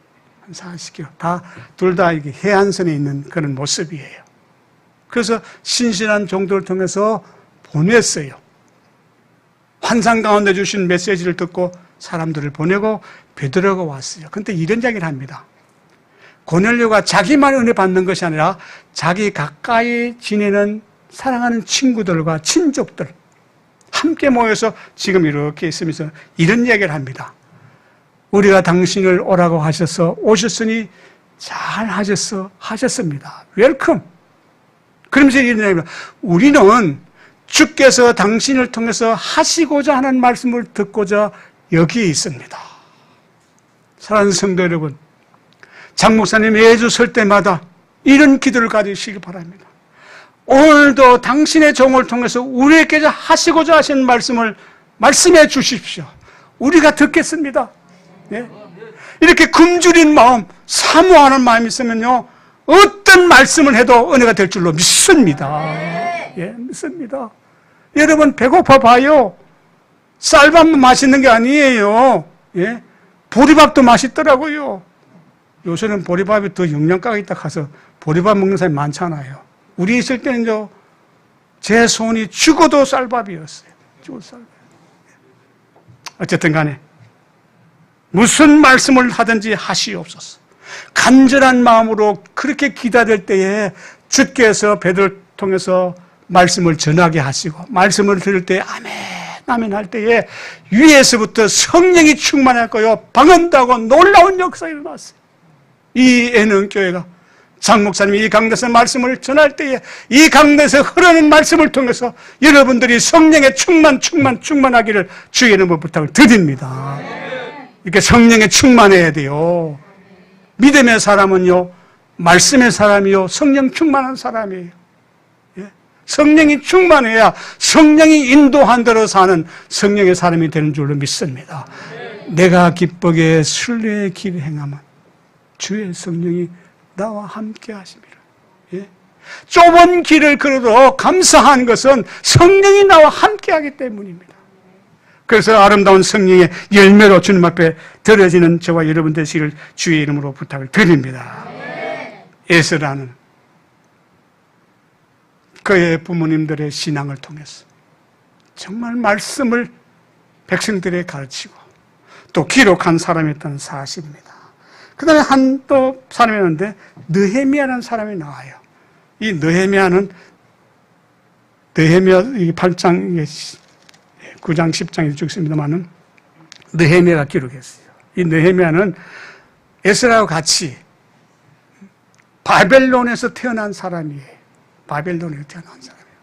한 40km. 둘 다 이게 해안선에 있는 그런 모습이에요. 그래서 신실한 종도를 통해서 보냈어요. 환상 가운데 주신 메시지를 듣고 사람들을 보내고 베드로가 왔어요. 그런데 이런 이야기를 합니다. 고넬료가 자기만 은혜 받는 것이 아니라 자기 가까이 지내는 사랑하는 친구들과 친족들 함께 모여서 지금 이렇게 있으면서 이런 이야기를 합니다. 우리가 당신을 오라고 하셔서 오셨으니 잘 하셨습니다. 웰컴. 그러면서 이런 이야기입니다. 우리는 주께서 당신을 통해서 하시고자 하는 말씀을 듣고자 여기에 있습니다. 사랑하는 성도 여러분, 장 목사님 매주 설 때마다 이런 기도를 가지시기 바랍니다. 오늘도 당신의 종을 통해서 우리에게 하시고자 하시는 말씀을 말씀해 주십시오. 우리가 듣겠습니다. 예? 이렇게 굶주린 마음, 사모하는 마음이 있으면요, 어떤 말씀을 해도 은혜가 될 줄로 믿습니다. 예, 믿습니다. 여러분 배고파 봐요. 쌀밥만 맛있는 게 아니에요. 예? 보리밥도 맛있더라고요. 요새는 보리밥이 더 영양가가 있다 가서 보리밥 먹는 사람이 많잖아요. 우리 있을 때는요, 제 손이 죽어도 쌀밥이었어요. 죽어도 쌀밥. 어쨌든 간에 무슨 말씀을 하든지 하시옵소서. 간절한 마음으로 그렇게 기다릴 때에 주께서 베드로를 통해서 말씀을 전하게 하시고 말씀을 들을 때에 아멘 아멘 할 때에 위에서부터 성령이 충만했고요, 방언다고 놀라운 역사가 일어났어요. 이 애능교회가 장 목사님이 이 강단에서 말씀을 전할 때에 이 강단에서 흐르는 말씀을 통해서 여러분들이 성령의 충만하기를 주의 이름으로 부탁을 드립니다. 이렇게 성령에 충만해야 돼요. 믿음의 사람은요, 말씀의 사람이요, 성령 충만한 사람이에요. 예? 성령이 충만해야 성령이 인도한 대로 사는 성령의 사람이 되는 줄로 믿습니다. 내가 기쁘게 순례의 길을 행하면 주의 성령이 나와 함께 하심이라. 예? 좁은 길을 걸어도 감사한 것은 성령이 나와 함께 하기 때문입니다. 그래서 아름다운 성령의 열매로 주님 앞에 드려지는 저와 여러분 되시기를 주의 이름으로 부탁을 드립니다. 에스라는 그의 부모님들의 신앙을 통해서 정말 말씀을 백성들에게 가르치고 또 기록한 사람이었다는 사실입니다. 그 다음에 한 또 사람이 있는데 느헤미야라는 사람이 나와요. 이 느헤미야는 느헤미야 8장 9장 10장에 쭉 있습니다만은 느헤미야가 기록했어요. 이 느헤미야는 에스라와 같이 바벨론에서 태어난 사람이에요. 바벨론에서 태어난 사람이에요.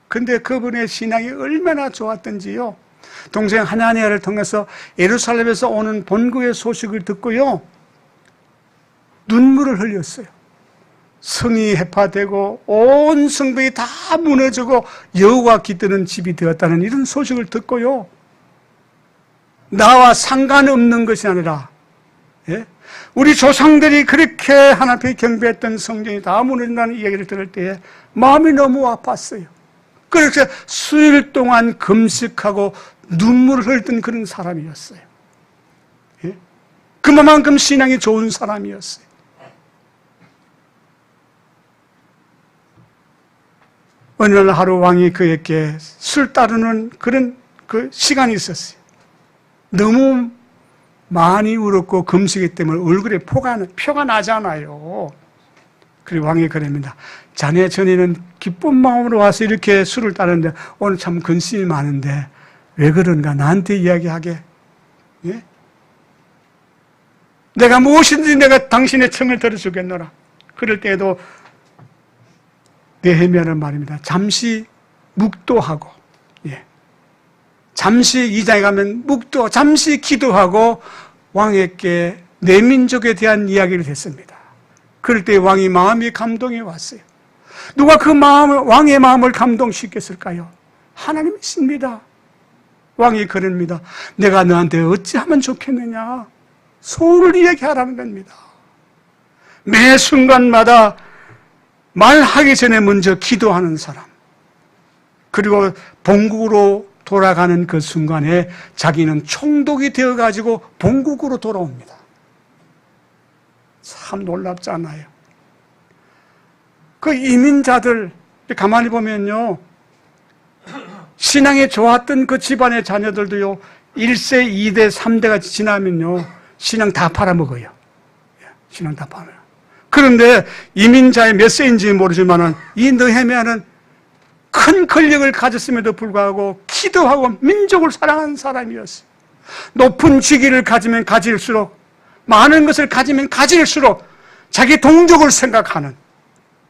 근데 그분의 신앙이 얼마나 좋았던지요, 동생 하나니아를 통해서 예루살렘에서 오는 본국의 소식을 듣고요, 눈물을 흘렸어요. 성이 해파되고 온 성벽이 다 무너지고 여호와 깃드는 집이 되었다는 이런 소식을 듣고요, 나와 상관없는 것이 아니라, 예? 우리 조상들이 그렇게 하나님 앞에 경배했던 성전이 다 무너진다는 이야기를 들을 때에 마음이 너무 아팠어요. 그래서 수일 동안 금식하고 눈물을 흘렸던 그런 사람이었어요. 예? 그만큼 신앙이 좋은 사람이었어요. 어느 날 하루 왕이 그에게 술 따르는 그런 그 시간이 있었어요. 너무 많이 울었고 금식이기 때문에 얼굴에 표가 나잖아요. 그리고 왕이 그럽니다. 자네 전에는 기쁜 마음으로 와서 이렇게 술을 따르는데 오늘 참 근심이 많은데 왜 그런가 나한테 이야기하게. 예? 내가 무엇이든지 내가 당신의 청을 들어주겠노라. 그럴 때에도 느헤미야는 말입니다. 잠시 묵도하고, 예. 잠시 이장에 가면 묵도, 잠시 기도하고 왕에게 내 민족에 대한 이야기를 했습니다. 그럴 때 왕이 마음이 감동이 왔어요. 누가 그 왕의 마음을 감동시켰을까요? 하나님이십니다. 왕이 그럽니다. 내가 너한테 어찌하면 좋겠느냐? 소원을 이야기하라는 겁니다. 매 순간마다 말하기 전에 먼저 기도하는 사람, 그리고 본국으로 돌아가는 그 순간에 자기는 총독이 되어가지고 본국으로 돌아옵니다. 참 놀랍잖아요. 그 이민자들 가만히 보면요, 신앙이 좋았던 그 집안의 자녀들도요 1세, 2대, 3대가 지나면요 신앙 다 팔아먹어요. 신앙 다 팔아요. 그런데 이민자의 몇 세인지 모르지만은 이 느헤미야는 큰 권력을 가졌음에도 불구하고 기도하고 민족을 사랑하는 사람이었어요. 높은 직위를 가지면 가질수록, 많은 것을 가지면 가질수록 자기 동족을 생각하는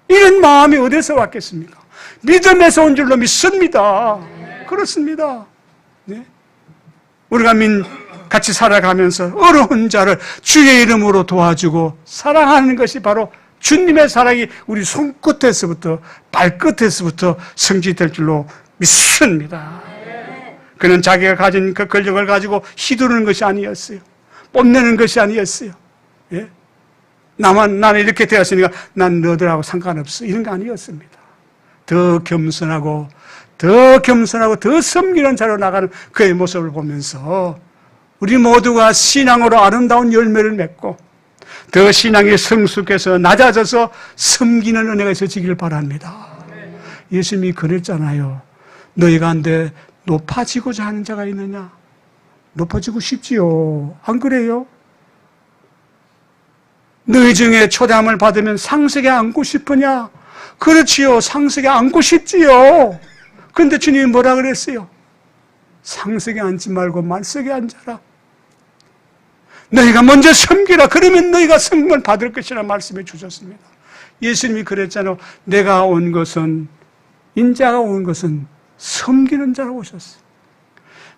이런 마음이 어디서 왔겠습니까? 믿음에서 온 줄로 믿습니다. 그렇습니다. 네? 우리가 같이 살아가면서 어려운 자를 주의 이름으로 도와주고 사랑하는 것이 바로 주님의 사랑이 우리 손끝에서부터 발끝에서부터 성취될 줄로 믿습니다. 그는 자기가 가진 그 권력을 가지고 휘두르는 것이 아니었어요. 뽐내는 것이 아니었어요. 예? 나는 이렇게 되었으니까 난 너들하고 상관없어. 이런 거 아니었습니다. 더 겸손하고 더 섬기는 자로 나가는 그의 모습을 보면서 우리 모두가 신앙으로 아름다운 열매를 맺고 더 신앙의 성숙해서 낮아져서 섬기는 은혜가 있어지기를 바랍니다. 예수님이 그랬잖아요. 너희 가운데 높아지고자 하는 자가 있느냐? 높아지고 싶지요. 안 그래요? 너희 중에 초대함을 받으면 상석에 앉고 싶으냐? 그렇지요. 상석에 앉고 싶지요. 그런데 주님이 뭐라 그랬어요? 상석에 앉지 말고 말석에 앉아라. 너희가 먼저 섬기라. 그러면 너희가 성공을 받을 것이라 말씀해 주셨습니다. 예수님이 그랬잖아요. 내가 온 것은, 인자가 온 것은 섬기는 자로 오셨어요.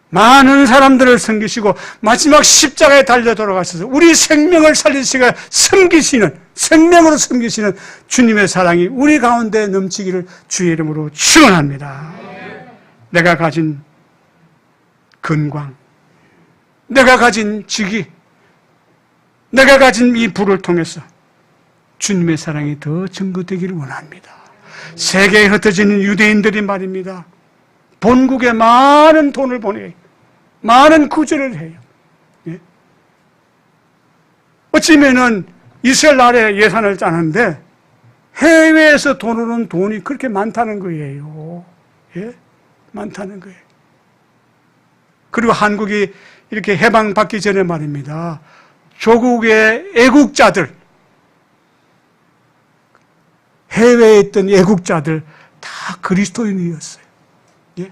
많은 사람들을 섬기시고 마지막 십자가에 달려 돌아가셔서 우리 생명을 살리시고 섬기시는, 생명으로 섬기시는 주님의 사랑이 우리 가운데 넘치기를 주의 이름으로 축원합니다. 내가 가진 건강, 내가 가진 직위, 내가 가진 이 부를 통해서 주님의 사랑이 더 증거되기를 원합니다. 세계에 흩어지는 유대인들이 말입니다. 본국에 많은 돈을 보내요. 많은 구제를 해요. 예? 어찌면은 이스라엘 나라에 예산을 짜는데 해외에서 돈으로는 돈이 그렇게 많다는 거예요. 예? 많다는 거예요. 그리고 한국이 이렇게 해방받기 전에 말입니다. 조국의 애국자들, 해외에 있던 애국자들 다 그리스도인이었어요. 예?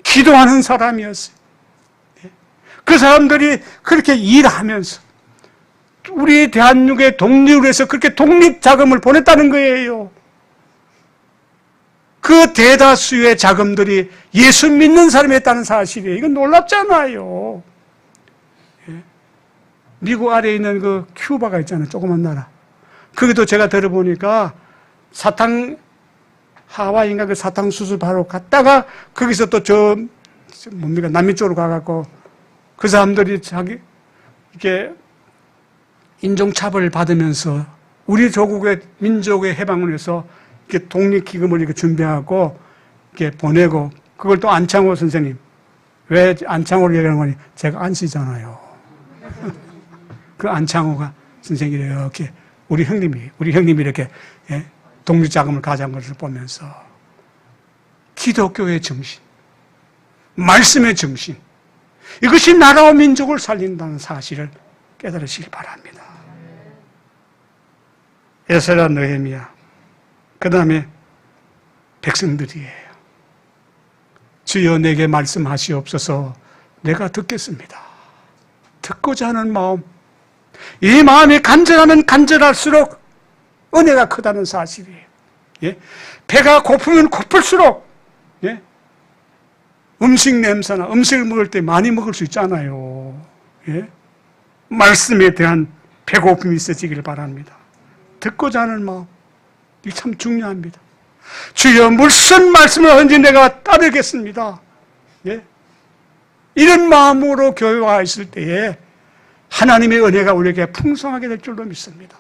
기도하는 사람이었어요. 예? 그 사람들이 그렇게 일하면서 우리 대한민국의 독립을 위해서 그렇게 독립자금을 보냈다는 거예요. 그 대다수의 자금들이 예수 믿는 사람이 했다는 사실이에요. 이건 놀랍잖아요. 예? 미국 아래에 있는 그 큐바가 있잖아요. 조그만 나라. 거기도 제가 들어보니까 하와이인가 그 사탕수수 바로 갔다가 거기서 또 남미 쪽으로 가갖고 그 사람들이 이렇게 인종차별을 받으면서 우리 조국의 민족의 해방을 위해서 이렇게 독립기금을 이렇게 준비하고 이렇게 보내고 그걸 또 안창호 선생님, 왜 안창호를 얘기하는 거니? 제가 안씨잖아요. 그 안창호가 선생님이 이렇게 우리 형님이 이렇게 독립자금을 가져간 것을 보면서 기독교의 정신, 말씀의 정신, 이것이 나라와 민족을 살린다는 사실을 깨달으시기 바랍니다. 에스라, 느헤미야, 그 다음에 백성들이에요. 주여 내게 말씀하시옵소서. 내가 듣겠습니다. 듣고자 하는 마음, 이 마음이 간절하면 간절할수록 은혜가 크다는 사실이에요. 예? 배가 고프면 고플수록, 예? 음식 냄새나 음식을 먹을 때 많이 먹을 수 있잖아요. 예? 말씀에 대한 배고픔이 있어지길 바랍니다. 듣고자 하는 마음, 이 참 중요합니다. 주여 무슨 말씀을 하는지 내가 따르겠습니다. 예? 이런 마음으로 교회와 있을 때에 하나님의 은혜가 우리에게 풍성하게 될 줄로 믿습니다.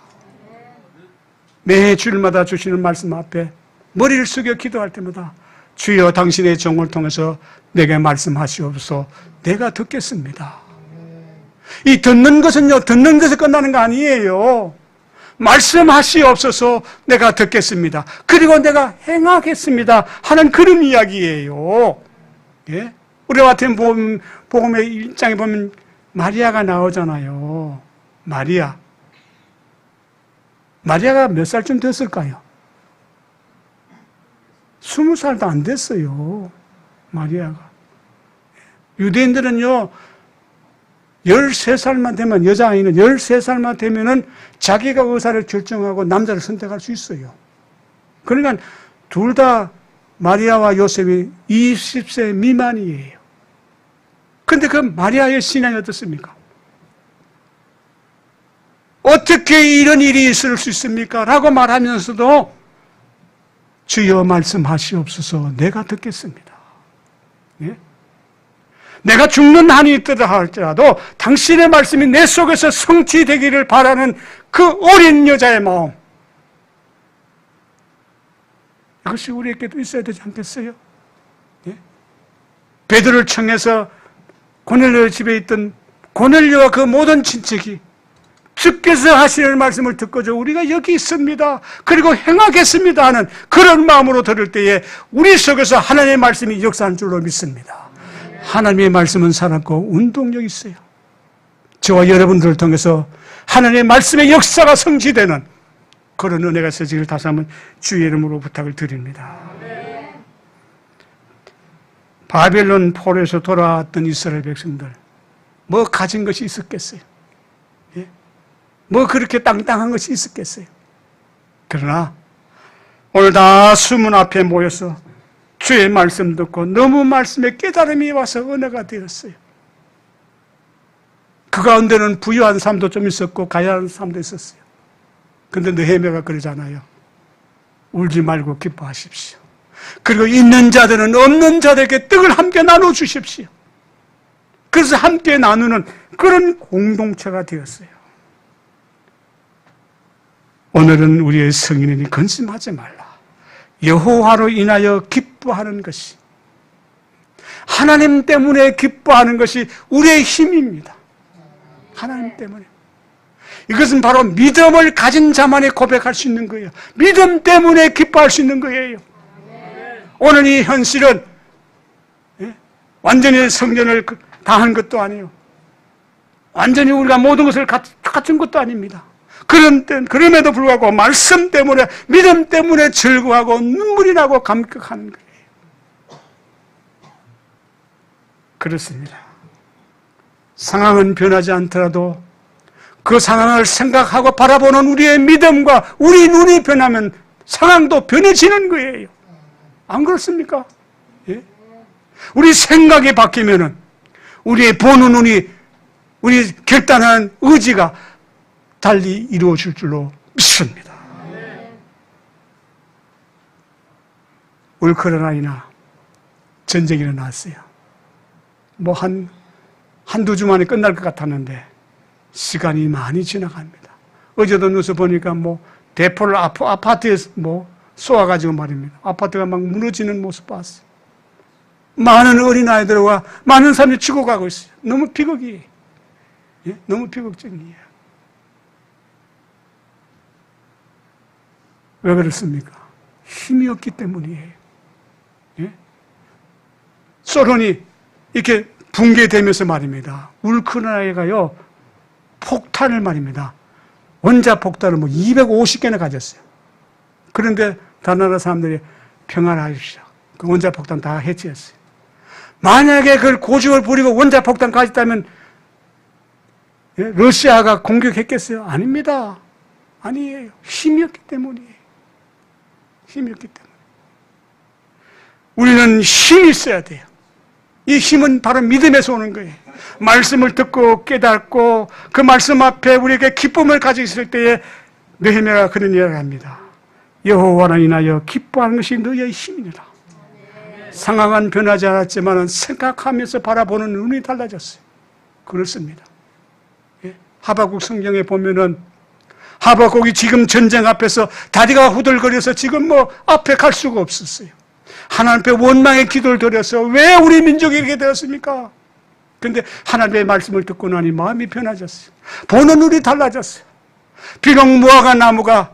매 주일마다 주시는 말씀 앞에 머리를 숙여 기도할 때마다 주여 당신의 종을 통해서 내게 말씀하시옵소서. 내가 듣겠습니다. 이 듣는 것은요, 듣는 것에 끝나는 거 아니에요. 말씀하시옵소서. 내가 듣겠습니다. 그리고 내가 행하겠습니다 하는 그런 이야기예요. 예? 우리 같은 복음의 일장에 보면 마리아가 나오잖아요. 마리아가 몇 살쯤 됐을까요? 20살도 안 됐어요. 마리아가. 유대인들은요, 13살만 되면, 여자아이는 13살만 되면은 자기가 의사를 결정하고 남자를 선택할 수 있어요. 그러니까 둘 다 마리아와 요셉이 20세 미만이에요. 근데 그 마리아의 신앙이 어떻습니까? 어떻게 이런 일이 있을 수 있습니까? 라고 말하면서도 주여 말씀하시옵소서. 내가 듣겠습니다. 예? 내가 죽는 한이 있더라 할지라도 당신의 말씀이 내 속에서 성취되기를 바라는 그 어린 여자의 마음, 이것이 우리에게도 있어야 되지 않겠어요? 예? 베드로를 청해서 고넬료 집에 있던 고넬료와 그 모든 친척이 주께서 하시는 말씀을 듣고서 우리가 여기 있습니다, 그리고 행하겠습니다 하는 그런 마음으로 들을 때에 우리 속에서 하나님의 말씀이 역사하는 줄로 믿습니다. 하나님의 말씀은 살았고 운동력이 있어요. 저와 여러분들을 통해서 하나님의 말씀의 역사가 성취되는 그런 은혜가 있어지기를 다시 한번 주의 이름으로 부탁을 드립니다. 바벨론 포로에서 돌아왔던 이스라엘 백성들, 뭐 가진 것이 있었겠어요? 예? 뭐 그렇게 땅땅한 것이 있었겠어요? 그러나 오늘 다 수문 앞에 모여서 주의 말씀 듣고 너무 말씀에 깨달음이 와서 은혜가 되었어요. 그 가운데는 부유한 삶도 좀 있었고 가난한 삶도 있었어요. 근데 느헤미야가 그러잖아요. 울지 말고 기뻐하십시오. 그리고 있는 자들은 없는 자들에게 떡을 함께 나눠주십시오. 그래서 함께 나누는 그런 공동체가 되었어요. 오늘은 우리의 성인이 근심하지 말라. 여호와로 인하여 기뻐하는 것이, 하나님 때문에 기뻐하는 것이 우리의 힘입니다. 하나님 때문에. 이것은 바로 믿음을 가진 자만이 고백할 수 있는 거예요. 믿음 때문에 기뻐할 수 있는 거예요. 오늘 이 현실은 완전히 성전을 다한 것도 아니에요. 완전히 우리가 모든 것을 갖춘 것도 아닙니다. 그럼에도 불구하고 말씀 때문에, 믿음 때문에 즐거워하고 눈물이 나고 감격하는 거예요. 그렇습니다. 상황은 변하지 않더라도 그 상황을 생각하고 바라보는 우리의 믿음과 우리 눈이 변하면 상황도 변해지는 거예요. 안 그렇습니까? 예? 우리 생각이 바뀌면은 우리의 보는 눈이, 우리 결단한 의지가 달리 이루어질 줄로 믿습니다. 우크라이나 전쟁이 일어났어요. 뭐 한두 주 만에 끝날 것 같았는데 시간이 많이 지나갑니다. 어제도 뉴스 보니까 뭐 대포를 아파트에 뭐 쏘아가지고 말입니다. 아파트가 막 무너지는 모습 봤어요. 많은 어린아이들과 많은 사람이 죽어가고 있어요. 너무 비극이에요. 예? 너무 비극적이에요. 왜 그렇습니까? 힘이 없기 때문이에요. 예? 소련이 이렇게 붕괴되면서 말입니다. 우크라이나가요, 폭탄을 말입니다. 원자 폭탄을 뭐 250개나 가졌어요. 그런데 다른 나라 사람들이 평안하십시오. 그 원자 폭탄 다 해체했어요. 만약에 그걸 고집을 부리고 원자 폭탄 가졌다면 러시아가 공격했겠어요? 아닙니다. 아니에요. 힘이었기 때문이에요. 힘이었기 때문에. 우리는 힘이 있어야 돼요. 이 힘은 바로 믿음에서 오는 거예요. 말씀을 듣고 깨닫고 그 말씀 앞에 우리에게 기쁨을 가지고 있을 때에 느헤미야가 그런 이야기를 합니다. 여호와를 인하여 기뻐하는 것이 너희의 힘이니라. 상황은 변하지 않았지만 생각하면서 바라보는 눈이 달라졌어요. 그렇습니다. 하박국 성경에 보면은 하박국이 지금 전쟁 앞에서 다리가 후들거려서 지금 뭐 앞에 갈 수가 없었어요. 하나님 앞에 원망의 기도를 드려서 왜 우리 민족이 이렇게 되었습니까? 그런데 하나님의 말씀을 듣고 나니 마음이 변해졌어요. 보는 눈이 달라졌어요. 비록 무화과 나무가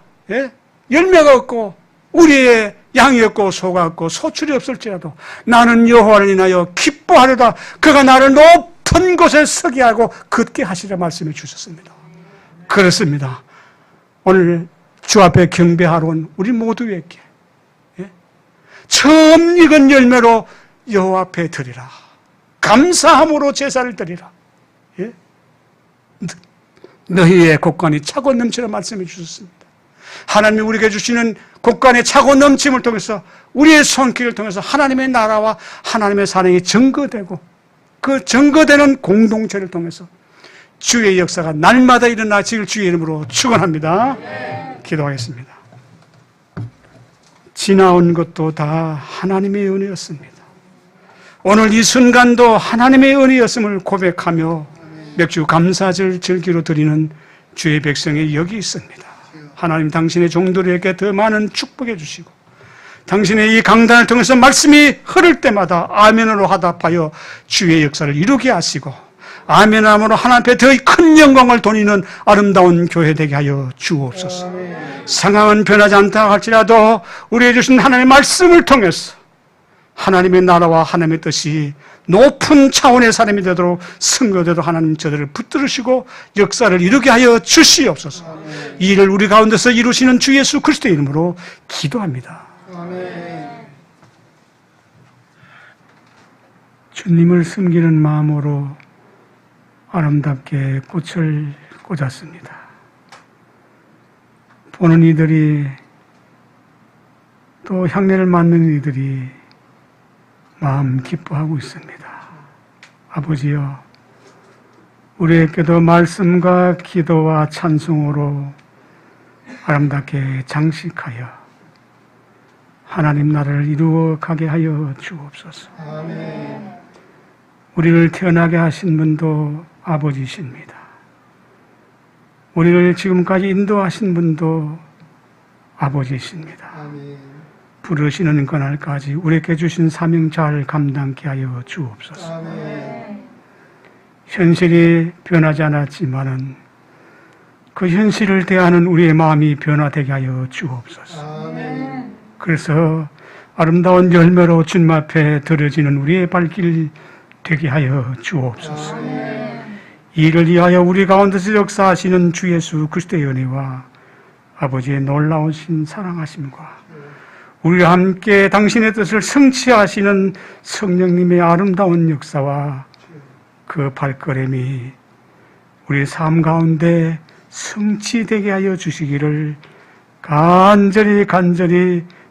열매가 없고 우리의 양이 없고 소가 없고 소출이 없을지라도 나는 여호와를 인하여 기뻐하려다 그가 나를 높은 곳에 서게 하고 걷게 하시라 말씀해 주셨습니다. 그렇습니다. 오늘 주 앞에 경배하러 온 우리 모두에게 처음 익은 열매로 여호와 앞에 드리라. 감사함으로 제사를 드리라. 너희의 곳간이 차고 넘치라 말씀해 주셨습니다. 하나님이 우리에게 주시는 곳간의 차고 넘침을 통해서 우리의 손길을 통해서 하나님의 나라와 하나님의 사랑이 증거되고 그 증거되는 공동체를 통해서 주의 역사가 날마다 일어나실 주의 이름으로 축원합니다. 기도하겠습니다. 지나온 것도 다 하나님의 은혜였습니다. 오늘 이 순간도 하나님의 은혜였음을 고백하며 맥주 감사절 절기로 드리는 주의 백성이 여기 있습니다. 하나님 당신의 종들에게 더 많은 축복해 주시고 당신의 이 강단을 통해서 말씀이 흐를 때마다 아멘으로 화답하여 주의 역사를 이루게 하시고 아멘함으로 하나님 앞에 더 큰 영광을 돌리는 아름다운 교회 되게 하여 주옵소서. 상황은 변하지 않다 할지라도 우리에게 주신 하나님의 말씀을 통해서 하나님의 나라와 하나님의 뜻이 높은 차원의 사람이 되도록 선거되도록 하나님 저들을 붙들으시고 역사를 이루게 하여 주시옵소서. 이 일을 우리 가운데서 이루시는 주 예수 그리스도의 이름으로 기도합니다. 주님을 섬기는 마음으로 아름답게 꽃을 꽂았습니다. 보는 이들이 또 향례를 맡는 이들이 마음 기뻐하고 있습니다. 아버지여, 우리에게도 말씀과 기도와 찬송으로 아름답게 장식하여 하나님 나라를 이루어 가게 하여 주옵소서. 아멘. 우리를 태어나게 하신 분도 아버지십니다. 우리를 지금까지 인도하신 분도 아버지십니다. 아멘. 부르시는 그날까지 우리에게 주신 사명 잘 감당케 하여 주옵소서. 아멘. 현실이 변하지 않았지만은 그 현실을 대하는 우리의 마음이 변화되게 하여 주옵소서. 아멘. 그래서 아름다운 열매로 주님 앞에 들어지는 우리의 발길 되게 하여 주옵소서. 아멘. 이를 위하여 우리 가운데서 역사하시는 주 예수 그리스도의 은혜와 아버지의 놀라우신 사랑하심과 우리와 함께 당신의 뜻을 성취하시는 성령님의 아름다운 역사와 그 발걸음이 우리 삶 가운데 성취되게 하여 주시기를 간절히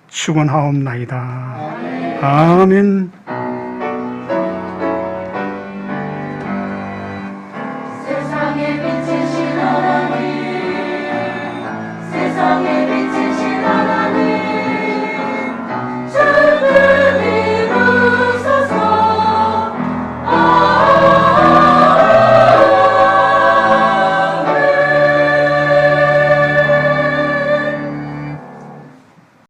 축원하옵나이다. 아멘.